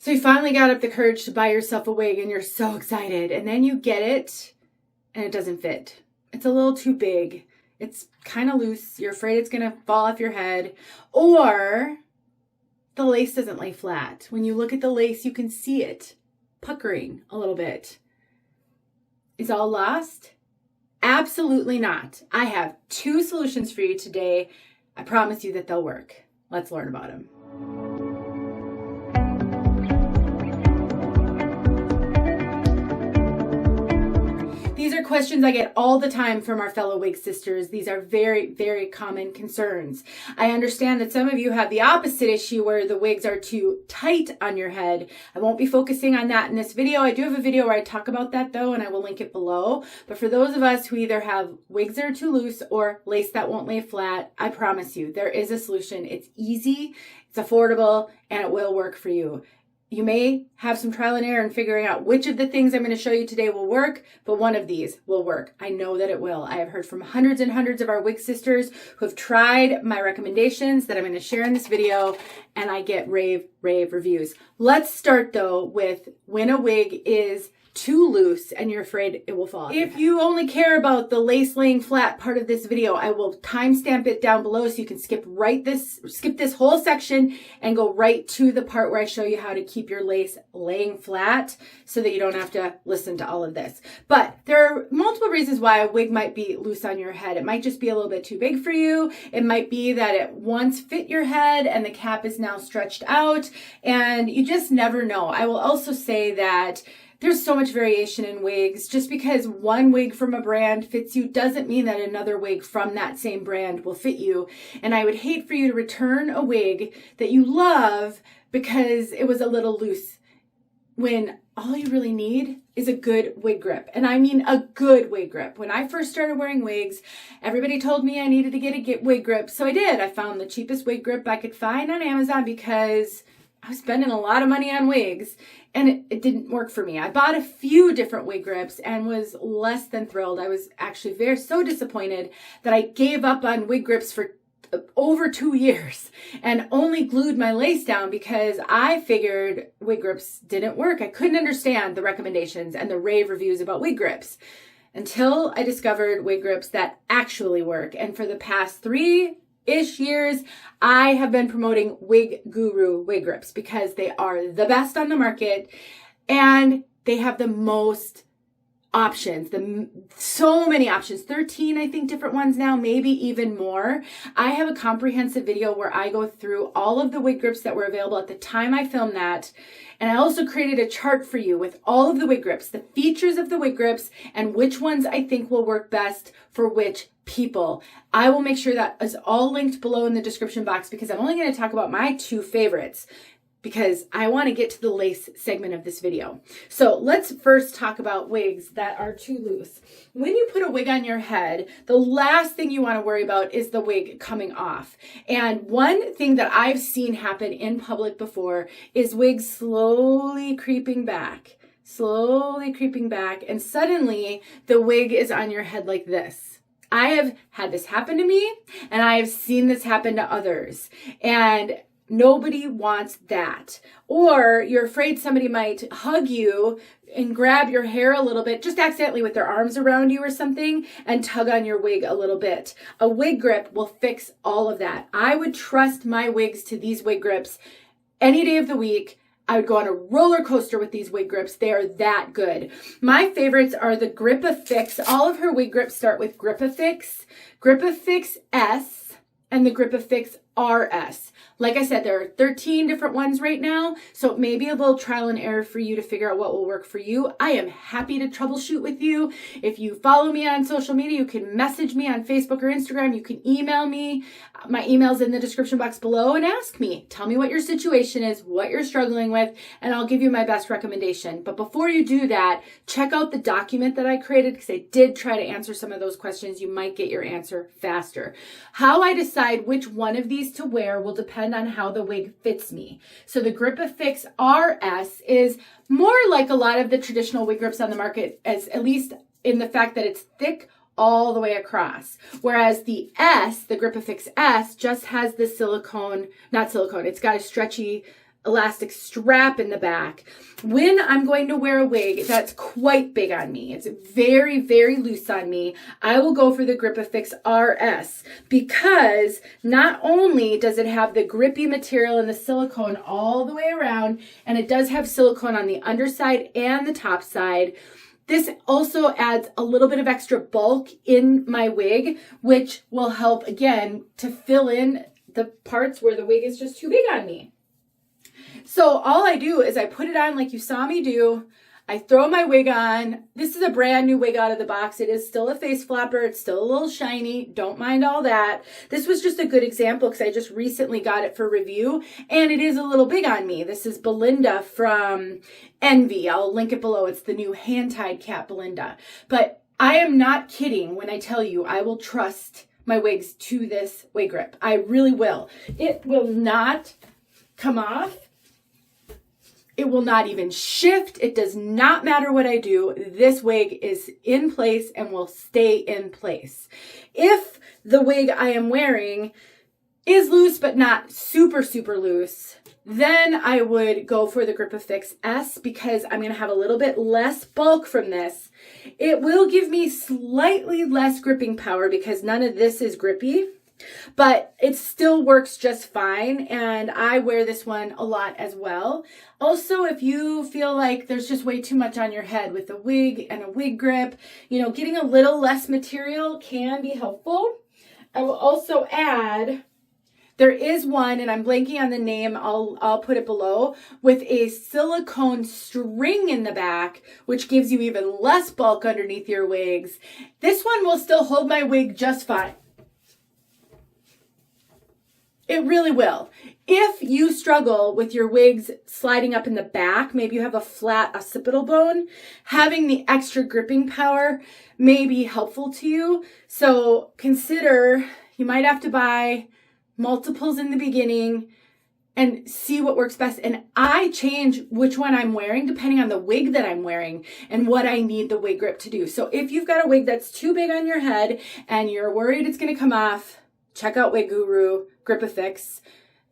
So you finally got up the courage to buy yourself a wig and you're so excited. And then you get it and it doesn't fit. It's a little too big. It's kind of loose. You're afraid it's going to fall off your head. Or the lace doesn't lay flat. When you look at the lace, you can see it puckering a little bit. Is all lost? Absolutely not. I have 2 solutions for you today. I promise you that they'll work. Let's learn about them. These are questions I get all the time from our fellow wig sisters. These are very, very common concerns. I understand that some of you have the opposite issue where the wigs are too tight on your head. I won't be focusing on that in this video. I do have a video where I talk about that though, and I will link it below. But for those of us who either have wigs that are too loose or lace that won't lay flat, I promise you there is a solution. It's easy, it's affordable, and it will work for you. You may have some trial and error in figuring out which of the things I'm going to show you today will work, but one of these will work. I know that it will. I have heard from hundreds and hundreds of our wig sisters who have tried my recommendations that I'm going to share in this video, and I get rave reviews. Let's start though with when a wig is too loose and you're afraid it will fall. If you only care about the lace laying flat part of this video, I will timestamp it down below so you can skip this whole section and go right to the part where I show you how to keep your lace laying flat so that you don't have to listen to all of this. But there are multiple reasons why a wig might be loose on your head. It might just be a little bit too big for you. It might be that it once fit your head and the cap is now stretched out, and you just never know. I will also say that there's so much variation in wigs. Just because one wig from a brand fits you doesn't mean that another wig from that same brand will fit you. And I would hate for you to return a wig that you love because it was a little loose, when all you really need is a good wig grip. And I mean a good wig grip. When I first started wearing wigs, everybody told me I needed to get a wig grip. So I did. I found the cheapest wig grip I could find on Amazon because I was spending a lot of money on wigs and it didn't work for me. I bought a few different wig grips and was less than thrilled. I was actually so disappointed that I gave up on wig grips for over 2 years and only glued my lace down because I figured wig grips didn't work. I couldn't understand the recommendations and the rave reviews about wig grips until I discovered wig grips that actually work. And for the past 3-ish years, I have been promoting Wig Guru wig grips because they are the best on the market and they have the most options, so many options, 13, I think, different ones now, maybe even more. I have a comprehensive video where I go through all of the wig grips that were available at the time I filmed that. And I also created a chart for you with all of the wig grips, the features of the wig grips, and which ones I think will work best for which people. I will make sure that is all linked below in the description box because I'm only going to talk about my 2 favorites because I want to get to the lace segment of this video. So let's first talk about wigs that are too loose. When you put a wig on your head, the last thing you want to worry about is the wig coming off. And one thing that I've seen happen in public before is wigs slowly creeping back, and suddenly the wig is on your head like this. I have had this happen to me, and I have seen this happen to others. And nobody wants that. Or you're afraid somebody might hug you and grab your hair a little bit, just accidentally with their arms around you or something, and tug on your wig a little bit. A wig grip will fix all of that. I would trust my wigs to these wig grips any day of the week. I would go on a roller coaster with these wig grips. They are that good. My favorites are the Grip-A-Fix. All of her wig grips start with Grip-A-Fix, Grip-A-Fix S, and the Grip-A-Fix RS. Like I said, there are 13 different ones right now, so it may be a little trial and error for you to figure out what will work for you. I am happy to troubleshoot with you. If you follow me on social media, you can message me on Facebook or Instagram. You can email me. My email's in the description box below, and ask me. Tell me what your situation is, what you're struggling with, and I'll give you my best recommendation. But before you do that, check out the document that I created because I did try to answer some of those questions. You might get your answer faster. How I decide which one of these to wear will depend on how the wig fits me. So the Grip-A-Fix RS is more like a lot of the traditional wig grips on the market, at least in the fact that it's thick all the way across. Whereas the S, the Grip-A-Fix S, just has the silicone, not silicone, it's got a stretchy elastic strap in the back. When I'm going to wear a wig that's quite big on me, it's very, very loose on me, I will go for the GripAffix RS, because not only does it have the grippy material and the silicone all the way around, and it does have silicone on the underside and the top side, this also adds a little bit of extra bulk in my wig, which will help, again, to fill in the parts where the wig is just too big on me. So all I do is I put it on like you saw me do. I throw my wig on. This is a brand new wig out of the box. It is still a face flapper. It's still a little shiny. Don't mind all that. This was just a good example because I just recently got it for review, and it is a little big on me. This is Belinda from Envy. I'll link it below. It's the new hand-tied cap Belinda. But I am not kidding when I tell you I will trust my wigs to this wig grip. I really will. It will not come off. It will not even shift. It does not matter what I do. This wig is in place and will stay in place. If the wig I am wearing is loose but not super, super loose, then I would go for the GripAffix S, because I'm going to have a little bit less bulk from this. It will give me slightly less gripping power because none of this is grippy, but it still works just fine, and I wear this one a lot as well. Also, if you feel like there's just way too much on your head with a wig and a wig grip, you know, getting a little less material can be helpful. I will also add, there is one, and I'm blanking on the name, I'll put it below, with a silicone string in the back, which gives you even less bulk underneath your wigs. This one will still hold my wig just fine. It really will. If you struggle with your wigs sliding up in the back, maybe you have a flat occipital bone, having the extra gripping power may be helpful to you. So consider, you might have to buy multiples in the beginning and see what works best. And I change which one I'm wearing depending on the wig that I'm wearing and what I need the wig grip to do. So if you've got a wig that's too big on your head and you're worried it's going to come off, check out Wig Guru, GripAffix.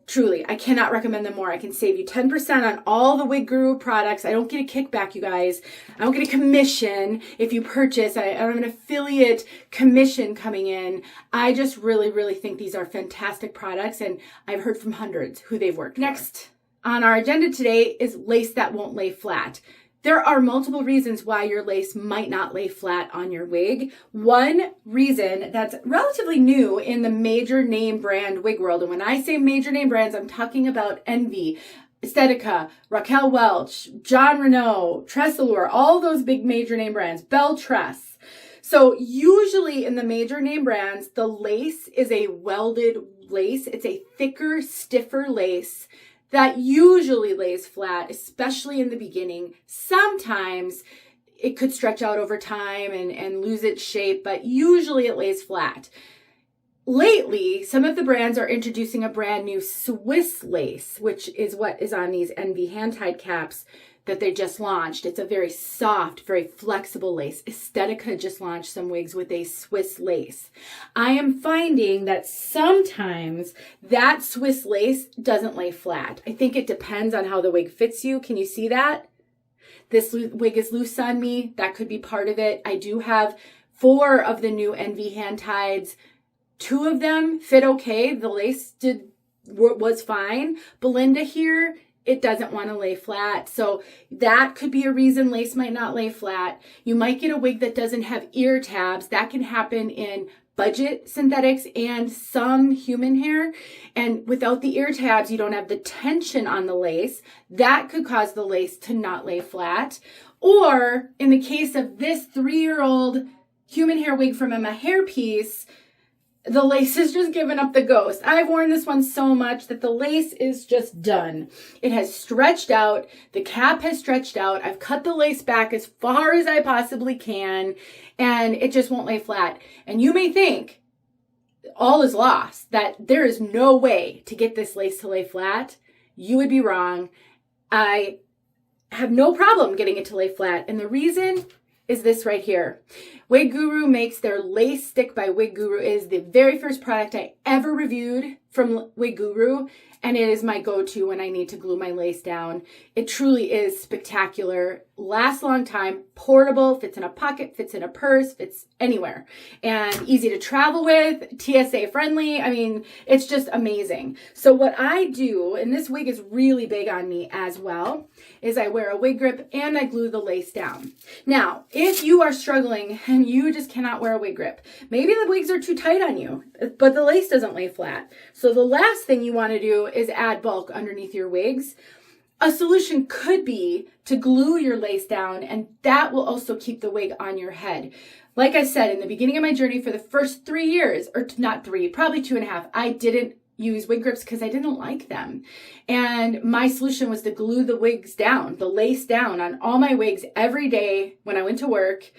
Truly, I cannot recommend them more. I can save you 10% on all the Wig Guru products. I don't get a kickback, you guys. I don't get a commission if you purchase. I don't have an affiliate commission coming in. I just really, really think these are fantastic products, and I've heard from hundreds who they've worked for. Next on our agenda today is lace that won't lay flat. There are multiple reasons why your lace might not lay flat on your wig. One reason that's relatively new in the major name brand wig world, and when I say major name brands, I'm talking about Envy, Estetica, Raquel Welch, John Renault, Tressalure, all those big major name brands, Belle Tress. So usually in the major name brands, the lace is a welded lace. It's a thicker, stiffer lace that usually lays flat, especially in the beginning. Sometimes it could stretch out over time and lose its shape, but usually it lays flat. Lately, some of the brands are introducing a brand new Swiss lace, which is what is on these Envy hand-tied caps that they just launched. It's a very soft, very flexible lace. Estetica just launched some wigs with a Swiss lace. I am finding that sometimes that Swiss lace doesn't lay flat. I think it depends on how the wig fits you. Can you see that? This wig is loose on me. That could be part of it. I do have 4 of the new Envy hand tieds. 2 of them fit okay. The lace was fine. Belinda here, it doesn't want to lay flat. So that could be a reason lace might not lay flat. You might get a wig that doesn't have ear tabs. That can happen in budget synthetics and some human hair. And without the ear tabs, you don't have the tension on the lace. That could cause the lace to not lay flat. Or in the case of this 3-year-old human hair wig from Emma Hairpiece, the lace has just given up the ghost. I've worn this one so much that the lace is just done. It has stretched out. The cap has stretched out. I've cut the lace back as far as I possibly can, and it just won't lay flat. And you may think all is lost, that there is no way to get this lace to lay flat. You would be wrong. I have no problem getting it to lay flat. And the reason is this right here. Wig Guru makes their Lace Stick by Wig Guru. It is the very first product I ever reviewed from Wig Guru, and it is my go-to when I need to glue my lace down. It truly is spectacular, lasts a long time, portable, fits in a pocket, fits in a purse, fits anywhere, and easy to travel with, TSA friendly. I mean, it's just amazing. So what I do, and this wig is really big on me as well, is I wear a wig grip and I glue the lace down. Now, if you are struggling and you just cannot wear a wig grip, maybe the wigs are too tight on you, but the lace doesn't lay flat. So the last thing you want to do is add bulk underneath your wigs. A solution could be to glue your lace down, and that will also keep the wig on your head. Like I said, in the beginning of my journey for the first 3 years, or not 3, probably 2.5, I didn't use wig grips because I didn't like them. And my solution was to glue the wigs down, the lace down on all my wigs every day when I went to work.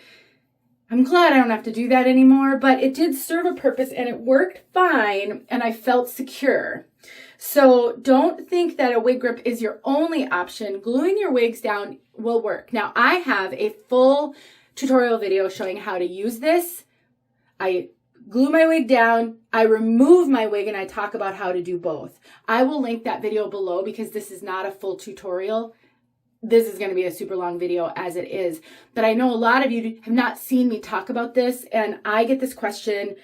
I'm glad I don't have to do that anymore, but it did serve a purpose and it worked fine and I felt secure. So don't think that a wig grip is your only option. Gluing your wigs down will work. Now I have a full tutorial video showing how to use this. I glue my wig down, I remove my wig, and I talk about how to do both. I will link that video below because this is not a full tutorial. This is going to be a super long video as it is. But I know a lot of you have not seen me talk about this, and I get this question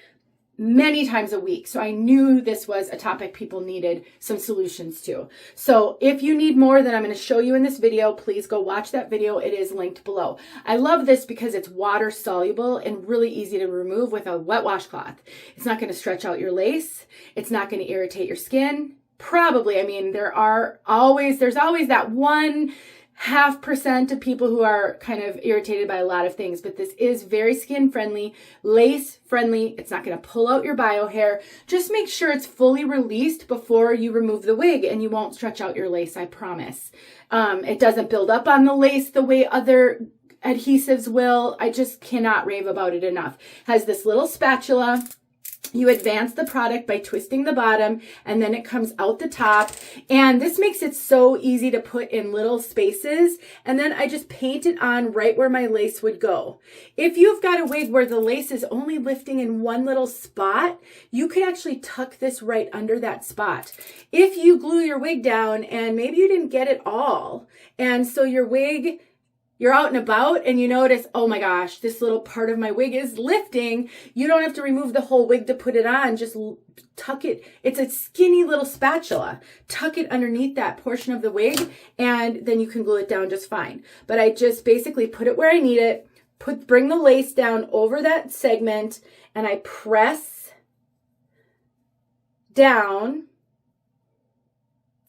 many times a week. So I knew this was a topic people needed some solutions to. So if you need more than I'm going to show you in this video, please go watch that video. It is linked below. I love this because it's water soluble and really easy to remove with a wet washcloth. It's not going to stretch out your lace. It's not going to irritate your skin. Probably, I mean, there's always that 0.5% of people who are kind of irritated by a lot of things, but this is very skin friendly, lace friendly. It's not going to pull out your bio hair. Just make sure it's fully released before you remove the wig and you won't stretch out your lace, I promise. It doesn't build up on the lace the way other adhesives will. I just cannot rave about it enough. Has this little spatula. You advance the product by twisting the bottom and then it comes out the top. And this makes it so easy to put in little spaces. And then I just paint it on right where my lace would go. If you've got a wig where the lace is only lifting in one little spot, you could actually tuck this right under that spot. If you glue your wig down and maybe you didn't get it all, and so your wig, you're out and about and you notice, oh my gosh, this little part of my wig is lifting. You don't have to remove the whole wig to put it on. Just tuck it. It's a skinny little spatula. Tuck it underneath that portion of the wig and then you can glue it down just fine. But I just basically put it where I need it, bring the lace down over that segment, and I press down,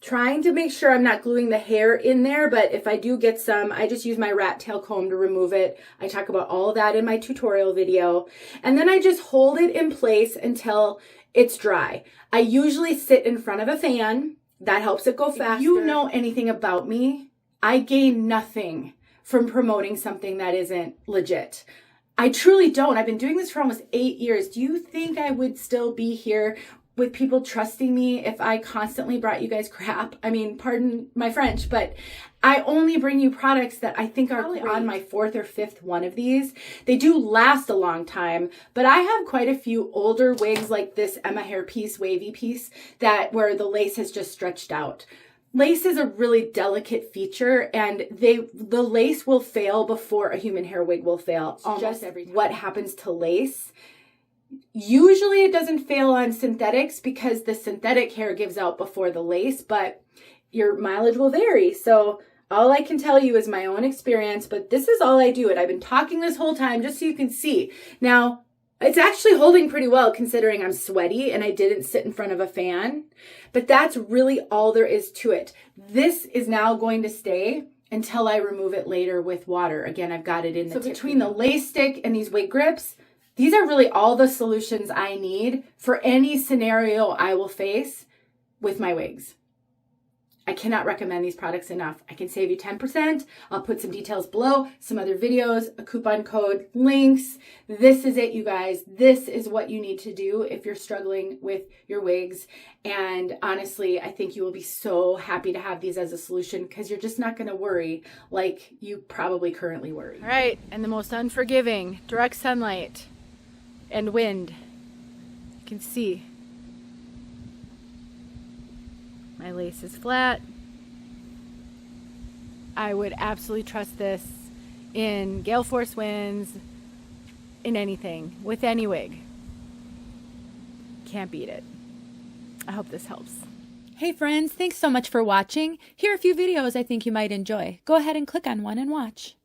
trying to make sure I'm not gluing the hair in there, but if I do get some, I just use my rat tail comb to remove it. I talk about all of that in my tutorial video. And then I just hold it in place until it's dry. I usually sit in front of a fan. That helps it go faster. If you know anything about me, I gain nothing from promoting something that isn't legit. I truly don't. I've been doing this for almost 8 years. Do you think I would still be here with people trusting me if I constantly brought you guys crap? I mean, pardon my French, but I only bring you products that I think are on my 4th or 5th one of these. They do last a long time, but I have quite a few older wigs like this Emma Hairpiece Wavy piece where the lace has just stretched out. Lace is a really delicate feature, and the lace will fail before a human hair wig will fail almost every time. What happens to lace? Usually it doesn't fail on synthetics because the synthetic hair gives out before the lace, but your mileage will vary. So all I can tell you is my own experience, but this is all I do. And I've been talking this whole time just so you can see. Now, it's actually holding pretty well considering I'm sweaty and I didn't sit in front of a fan, but that's really all there is to it. This is now going to stay until I remove it later with water. Again, I've got it in the tip. So between the lace stick and these wig grips, these are really all the solutions I need for any scenario I will face with my wigs. I cannot recommend these products enough. I can save you 10%. I'll put some details below, some other videos, a coupon code, links. This is it, you guys. This is what you need to do if you're struggling with your wigs. And honestly, I think you will be so happy to have these as a solution because you're just not going to worry like you probably currently worry. All right, and the most unforgiving, direct sunlight and wind. You can see My lace is flat. I would absolutely trust this in gale force winds, in anything, with any wig. Can't beat it. I hope this helps. Hey friends, thanks so much for watching. Here are a few videos I think you might enjoy. Go ahead and click on one and watch.